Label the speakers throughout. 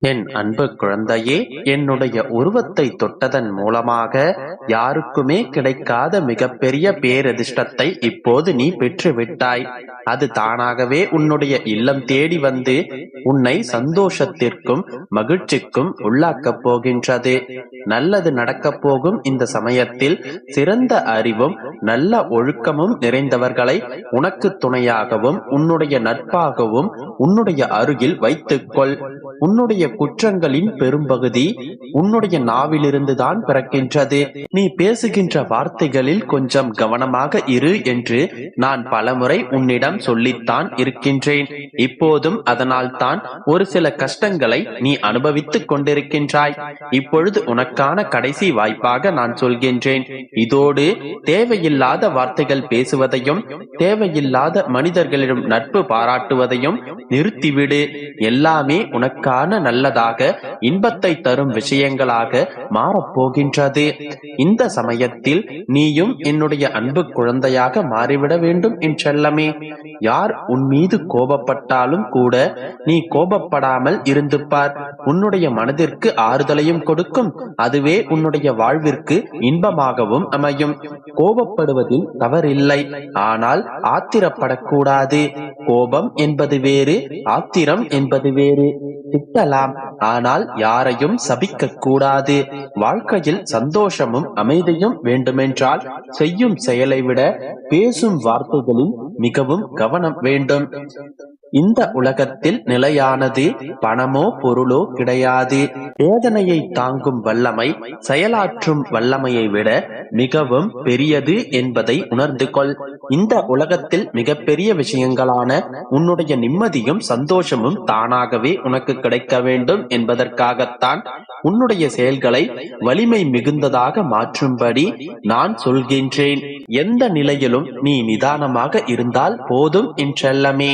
Speaker 1: என் அன்பு குழந்தையே, என்னுடைய உருவத்தை தொட்டதன் மூலமாக யாருக்குமே கிடைக்காத மிகப்பெரிய பேரதிர்ஷ்டத்தை இப்போது நீ பெற்றுவிட்டாய். அது தானாகவே உன்னுடைய இல்லம் தேடி வந்து உன்னை சந்தோஷத்திற்கும் மகிழ்ச்சிக்கும் உள்ளாக்கப் போகின்றது. நல்லது நடக்கப் போகும் இந்த சமயத்தில் சிறந்த அறிவும் நல்ல ஒழுக்கமும் நிறைந்தவர்களை உனக்கு துணையாகவும் உன்னுடைய நட்பாகவும் உன்னுடைய அருகில் வைத்துக்கொள். உன்னுடைய குற்றங்களின் பெரும்பகுதி உன்னுடைய நாவிலிருந்து தான் பிறக்கின்றது. நீ பேசுகின்ற வார்த்தைகளில் கொஞ்சம் கவனமாக இரு என்று நான் பலமுறை உன்னிடம் சொல்லித்தான் இருக்கின்றேன். இப்போதும் அதனால் தான் ஒரு சில கஷ்டங்களை நீ அனுபவித்துக் கொண்டிருக்கின்றாய். இப்பொழுது உனக்கான கடைசி வாய்ப்பாக நான் சொல்கின்றேன். இதோடு தேவையில்லாத வார்த்தைகள் பேசுவதையும் தேவையில்லாத மனிதர்களிடம் நட்பு பாராட்டுவதையும் நிறுத்திவிடு. எல்லாமே உனக்கான நல்லதாக இன்பத்தை தரும் விஷயங்களாக மாறப்போகின்றது. இந்த சமயத்தில் நீயும் என்னுடைய அன்பு குழந்தையாக மாறிவிட வேண்டும் என்றெல்லாமே. யார் உன் மீது கோபப்பட்டாலும் கூட நீ கோபப்படாமல் இருந்து பார். உன்னுடைய மனதிற்கு ஆறுதலையும் கொடுக்கும். அதுவே உன்னுடைய வாழ்விற்கு இன்பமாகவும் அமையும். கோபப்படுவதில் தவறில்லை, ஆனால் ஆத்திரப்படக்கூடாது. கோபம் என்பது வேறு, ஆத்திரம் என்பது வேறு. திட்டலாம், ஆனால் யாரையும் சபிக்க கூடாது. வாழ்க்கையில் சந்தோஷமும் அமைதியும் வேண்டுமென்றால் செய்யும் செயலை விட பேசும் வார்த்தைகளில் மிகவும் கவனம் வேண்டும். இந்த உலகத்தில் நிலையானது பணமோ பொருளோ கிடையாது. வேதனையை தாங்கும் வல்லமை செயலாற்றும் வல்லமையை விட மிகவும் பெரியது என்பதை உணர்ந்து கொள். இந்த உலகத்தில் மிகப்பெரிய விஷயங்களான உன்னுடைய நிம்மதியும் சந்தோஷமும் தானாகவே உனக்கு கிடைக்க வேண்டும் என்பதற்காகத்தான் உன்னுடைய செயல்களை வலிமை மிகுந்ததாக மாற்றும்படி நான் சொல்கின்றேன். எந்த நிலையிலும் நீ நிதானமாக இருந்தால் போதும் என்றெல்லாமே.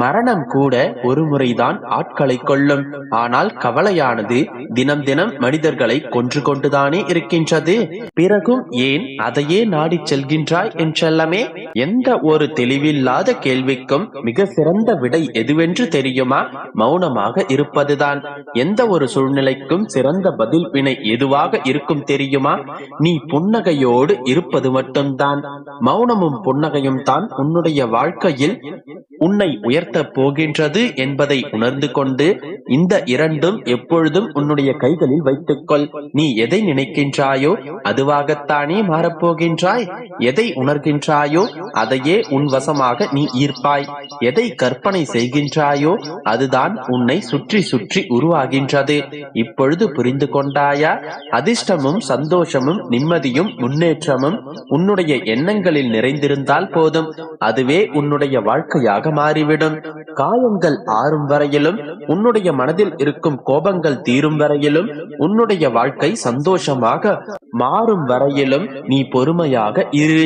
Speaker 1: மரணம் கூட ஒரு முறைதான் ஆட்களை கொள்ளும். ஆனால் கவலையானது தினம் தினம் மனிதர்களை கொன்று கொண்டுதானே இருக்கின்றது. பிறகும் ஏன் அதையே நாடி செல்கின்றாய் என்றெல்லாமே. எந்த ஒரு தெளிவில்லாத கேள்விக்கும் மிக சிறந்த விடை எதுவென்று தெரியுமா? மௌனமாக இருப்பதுதான். எந்த ஒரு சூழ்நிலைக்கும் சிறந்த பதில் வினை எதுவாக இருக்கும் தெரியுமா? நீ புன்னகையோடு இருப்பது மட்டும்தான். மௌனமும் புன்னகையும் தான் உன்னுடைய வாழ்க்கையில் உன்னை உயர்த்த போகின்றது என்பதை உணர்ந்து கொண்டு இந்த இரண்டும் எப்பொழுதும் உன்னுடைய கைகளில் வைத்துக்கொள். நீ எதை நினைக்கின்றாயோ அதுவாகத்தானே மாறப்போகின்றாய். எதை உணர்கின்றாயோ அதையே உன் வசமாக நீ ஈர்ப்பாய். எதை கற்பனை செய்கின்றாயோ அதுதான் உன்னை சுற்றி சுற்றி உருவாகின்றது. இப்பொழுது புரிந்து கொண்டாயா? அதிர்ஷ்டமும் சந்தோஷமும் நிம்மதியும் முன்னேற்றமும் உன்னுடைய எண்ணங்களில் நிறைந்திருந்தால் போதும். அதுவே உன்னுடைய வாழ்க்கையாக மாறிவிடும். காயங்கள் ஆறும் வரையிலும், உன்னுடைய மனதில் இருக்கும் கோபங்கள் தீரும் வரையிலும், உன்னுடைய வாழ்க்கை சந்தோஷமாக மாறும் வரையிலும் நீ பொறுமையாக இரு.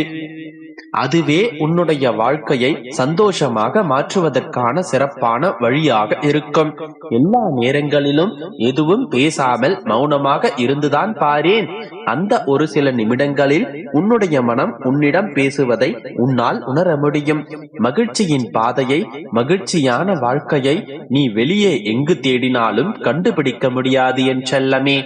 Speaker 1: அதுவே உன்னுடைய வாழ்க்கையை சந்தோஷமாக மாற்றுவதற்கான சிறப்பான வழியாக இருக்கும். எல்லா நேரங்களிலும் எதுவும் பேசாமல் மௌனமாக இருந்துதான் பாரேன். அந்த ஒரு சில நிமிடங்களில் உன்னுடைய மனம் உன்னிடம் பேசுவதை உன்னால் உணர முடியும். மகிழ்ச்சியின் பாதையை, மகிழ்ச்சியான வாழ்க்கையை நீ வெளியே எங்கு தேடினாலும் கண்டுபிடிக்க முடியாது என்றெல்லாமே.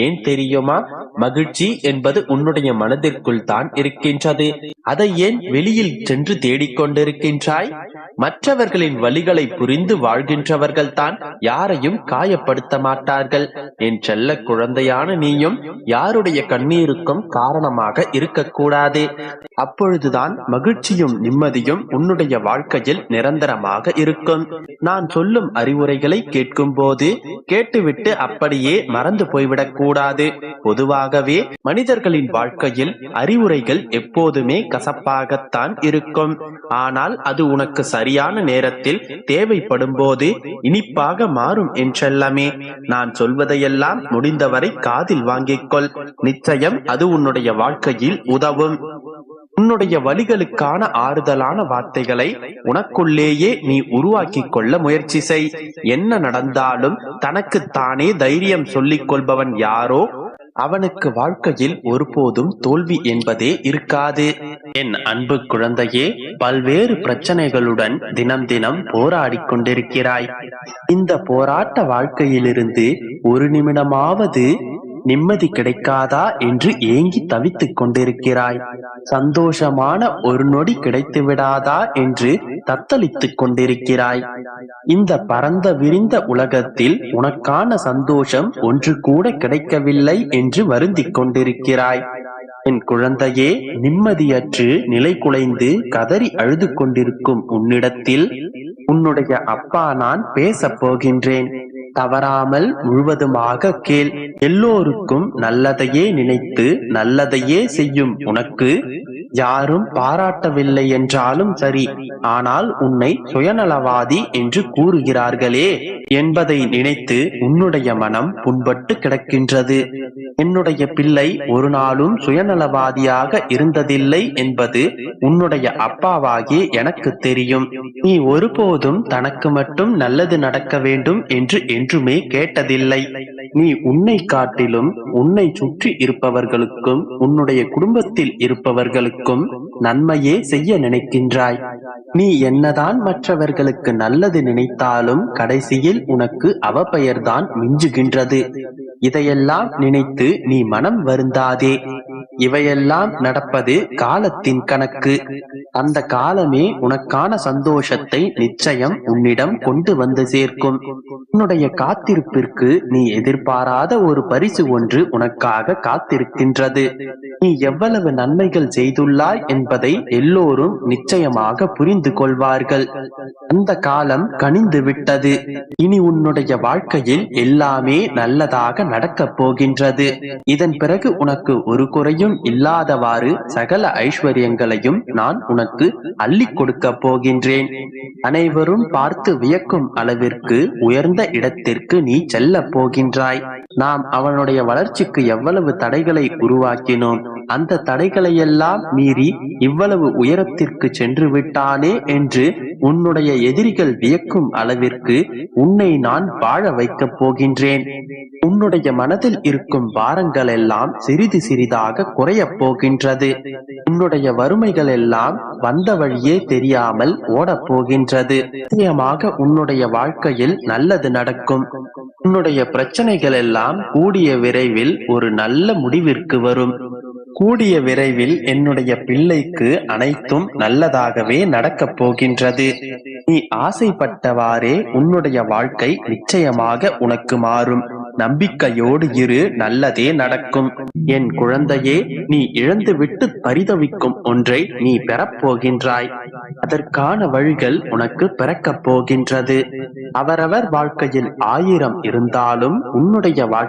Speaker 1: ஏன் தெரியுமா? மகிழ்ச்சி என்பது உன்னுடைய மனதிற்குள் தான் இருக்கின்றது. அதை ஏன் வெளியில் சென்று தேடிக்கொண்டிருக்கின்றாய்? மற்றவர்களின் வழிகளை புரிந்து வாழ்கின்றவர்கள் தான் யாரையும் காயப்படுத்த மாட்டார்கள். என் செல்ல குழந்தையான நீயும் யாருடைய கண்ணீருக்கும் காரணமாக இருக்கக்கூடாது. அப்பொழுதுதான் மகிழ்ச்சியும் நிம்மதியும் உன்னுடைய வாழ்க்கையில் நிரந்தரமாக இருக்கும். நான் சொல்லும் அறிவுரைகளை கேட்கும் போது கேட்டுவிட்டு அப்படியே மறந்து போய்விடக் கூடாது. பொதுவாகவே மனிதர்களின் வாழ்க்கையில் அறிவுரைகள் எப்போதுமே கசப்பாகத்தான் இருக்கும். ஆனால் அது உனக்கு சரியான நேரத்தில் தேவைப்படும் போது இனிப்பாக மாறும் என்றெல்லாமே. நான் சொல்வதையெல்லாம் முடிந்தவரை காதில் வாங்கிக்கொள். நிச்சயம் அது உன்னுடைய வாழ்க்கையில் உதவும். உன்னுடைய வலிகளுக்கான ஆறுதலான வார்த்தைகளை உனக்குள்ளேயே நீ உருவாக்கிக் கொள்ள முயற்சி செய். என்ன நடந்தாலும் தனக்கு தானே தைரியம் சொல்லிக் கொள்பவன் யாரோ அவனுக்கு வாழ்க்கையில் ஒருபோதும் தோல்வி என்பதே இருக்காது. என் அன்பு குழந்தையே, பல்வேறு பிரச்சனைகளுடன் தினம் தினம் போராடிக் கொண்டிருக்கிறாய். இந்த போராட்ட வாழ்க்கையிலிருந்து ஒரு நிமிடமாவது நிம்மதி கிடைக்காதா என்று ஏங்கி தவித்துக் கொண்டிருக்கிறாய். சந்தோஷமான ஒரு நொடி கிடைத்து விடாதா என்று தத்தளித்துக் கொண்டிருக்கிறாய். இந்த பரந்த விரிந்த உலகத்தில் உனக்கான சந்தோஷம் ஒன்று கூட கிடைக்கவில்லை என்று வருந்திக் கொண்டிருக்கிறாய். என் குழந்தையே, நிம்மதியற்று நிலை குலைந்து கதறி அழுது கொண்டிருக்கும் உன்னிடத்தில் உன்னுடைய அப்பா நான் பேசப் போகின்றேன். தவறாமல் முழுவதுமாக கேள். எல்லோருக்கும் நல்லதையே நினைத்து நல்லதையே செய்யும் உனக்கு யாரும் பாராட்டவில்லை என்றாலும் சரி, ஆனால் உன்னை சுயநலவாதி என்று கூறுகிறார்களே என்பதை நினைத்து உன்னுடைய மனம் புண்பட்டு கிடக்கின்றது. என்னுடைய பிள்ளை ஒரு நாளும் சுயநலவாதியாக இருந்ததில்லை என்பது உன்னுடைய அப்பாவாகிய எனக்கு தெரியும். நீ ஒருபோதும் தனக்கு மட்டும் நல்லது நடக்க வேண்டும் என்று என்றுமே கேட்டதில்லை. நீ உன்னை காட்டிலும் உன்னை சுற்றி இருப்பவர்களுக்கும் உன்னுடைய குடும்பத்தில் இருப்பவர்களுக்கும் நன்மையே செய்ய நினைக்கின்றாய். நீ என்னதான் மற்றவர்களுக்கு நல்லது நினைத்தாலும் கடைசியில் உனக்கு அவப்பெயர்தான் மிஞ்சுகின்றது. இதையெல்லாம் நினைத்து நீ மனம் வருந்தாதே. இவையெல்லாம் நடப்பது காலத்தின் கணக்கு. அந்த காலமே உனக்கான சந்தோஷத்தை நிச்சயம் உன்னிடம் கொண்டு வந்து சேர்க்கும். உன்னுடைய காத்திருப்பிற்கு நீ எதிர்பாராத ஒரு பரிசு ஒன்று உனக்காக காத்திருக்கின்றது. நீ எவ்வளவு நன்மைகள் செய்துள்ளாய் என்பதை எல்லோரும் நிச்சயமாக புரிந்து கொள்வார்கள். அந்த காலம் கனிந்து விட்டது. இனி உன்னுடைய வாழ்க்கையில் எல்லாமே நல்லதாக நடக்கப் போகின்றது. இதன் பிறகு உனக்கு ஒரு குறையும் இல்லாதவாறு சகல ஐஸ்வர்யங்களையும் நான் உனக்கு அள்ளி கொடுக்க போகின்றேன். அனைவரும் பார்த்து வியக்கும் அளவிற்கு உயர்ந்த இடத்திற்கு நீ செல்ல போகின்றாய். நாம் அவனுடைய வளர்ச்சிக்கு எவ்வளவு தடைகளை உருவாக்கினோம். அந்த தடைகளையெல்லாம் மீறி இவ்வளவு உயரத்திற்கு சென்று விட்டானே என்று உன்னுடைய எதிரிகள் வியக்கும் அளவிற்கு உன்னை நான் வாழ வைக்கப் போகின்றேன். உன்னுடைய மனதில் இருக்கும் பாரங்கள் எல்லாம் சிறிது சிறிதாக குறையப் போகின்றது. உன்னுடைய வறுமைகள் எல்லாம் வந்த வழியே தெரியாமல் ஓடப் போகின்றது. நிச்சயமாக உன்னுடைய வாழ்க்கையில் நல்லது நடக்கும். உன்னுடைய பிரச்சனைகள் எல்லாம் கூடிய விரைவில் ஒரு நல்ல முடிவிற்கு வரும். கூடிய விரைவில் என்னுடைய பிள்ளைக்கு அனைத்தும் நல்லதாகவே நடக்கப் போகின்றது. நீ ஆசைப்பட்டவாறே உன்னுடைய வாழ்க்கை நிச்சயமாக உனக்கு மாறும். நம்பிக்கையோடு இரு, நல்லதே நடக்கும். என் குழந்தையே, நீ இழந்துவிட்டு பரிதவிக்கும் ஒன்றை நீ பெறப்போகின்றாய். அதற்கான வழிகள் உனக்கு பிறக்கப் போகின்றது. அவரவர் வாழ்க்கையில் 1000 இருந்தாலும் உன்னுடைய வாழ்க்கை